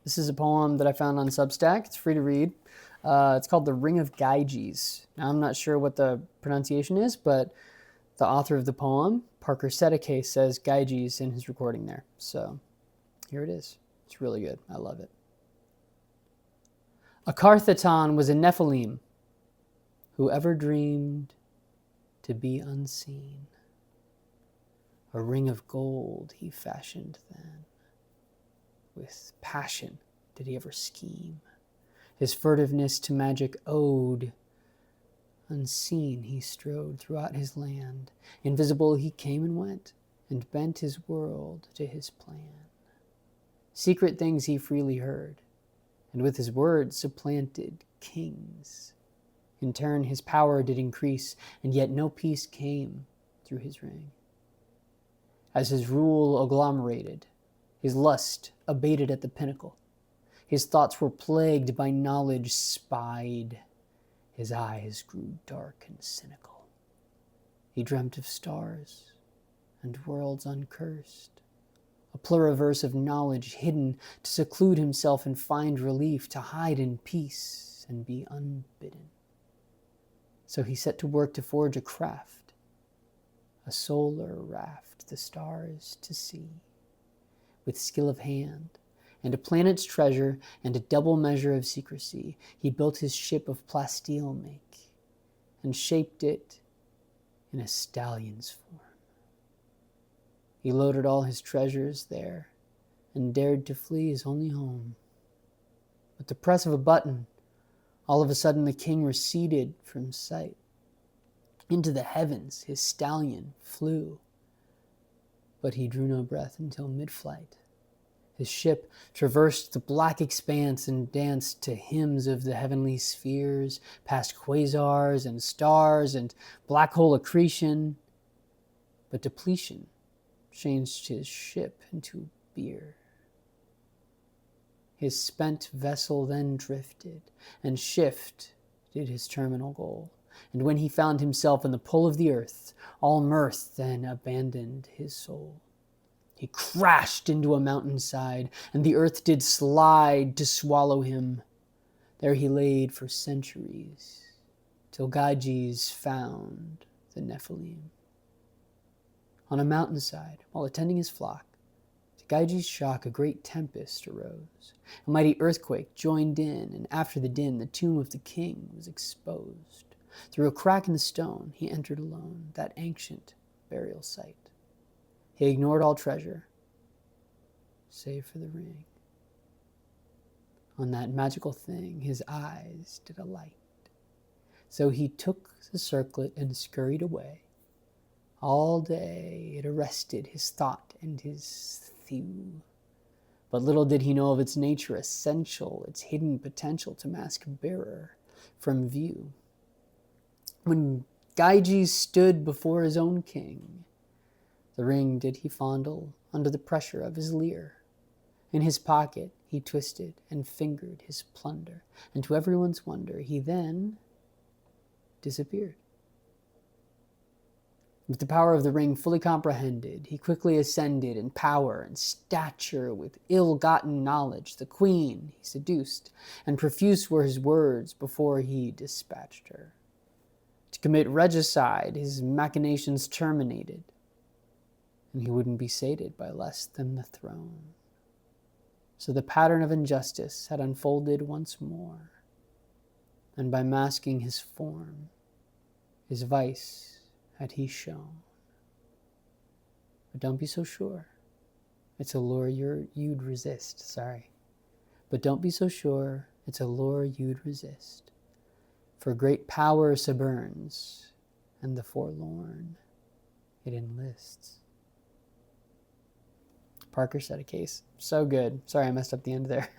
This is a poem that I found on Substack. It's free to read. It's called The Ring of GYGES. Now, I'm not sure what the pronunciation is, but the author of the poem, Parker Settecase, says GYGES in his recording there. So here it is. It's really good. I love it. A Carthaton was a Nephilim, who ever dreamed to be unseen. A ring of gold he fashioned then. With passion did he ever scheme. His furtiveness to magic owed. Unseen he strode throughout his land. Invisible he came and went, and bent his world to his plan. Secret things he freely heard, and with his words supplanted kings. In turn his power did increase, and yet no peace came through his ring. As his rule agglomerated, his lust abated at the pinnacle. His thoughts were plagued by knowledge spied. His eyes grew dark and cynical. He dreamt of stars and worlds uncursed, a pluriverse of knowledge hidden to seclude himself and find relief, to hide in peace and be unbidden. So he set to work to forge a craft, a solar raft, the stars to see. With skill of hand, and a planet's treasure, and a double measure of secrecy, he built his ship of plasteel make, and shaped it in a stallion's form. He loaded all his treasures there, and dared to flee his only home. With the press of a button, all of a sudden the king receded from sight. Into the heavens his stallion flew, but he drew no breath until mid-flight. His ship traversed the black expanse and danced to hymns of the heavenly spheres, past quasars and stars and black hole accretion. But depletion changed his ship into beer. His spent vessel then drifted, and shift did his terminal goal. And when he found himself in the pull of the earth, all mirth then abandoned his soul. He crashed into a mountainside, and the earth did slide to swallow him. There he laid for centuries, till GYGES found the Nephilim. On a mountainside, while attending his flock, to GYGES' shock a great tempest arose. A mighty earthquake joined in, and after the din, the tomb of the king was exposed. Through a crack in the stone, he entered alone, that ancient burial site. He ignored all treasure, save for the ring. On that magical thing his eyes did alight. So he took the circlet and scurried away. All day it arrested his thought and his thew. But little did he know of its nature essential, its hidden potential to mask bearer from view. When GYGES stood before his own king, the ring did he fondle under the pressure of his lyre. In his pocket he twisted and fingered his plunder, and to everyone's wonder he then disappeared. With the power of the ring fully comprehended, he quickly ascended in power and stature. With ill-gotten knowledge the queen he seduced, and profuse were his words before he dispatched her. To commit regicide his machinations terminated, and he wouldn't be sated by less than the throne. So the pattern of injustice had unfolded once more, and by masking his form, his vice had he shown. But don't be so sure. It's a lure you'd resist, But don't be so sure. It's a lure you'd resist. For great power suborns, and the forlorn it enlists. Parker Settecase. So good. Sorry I messed up the end there.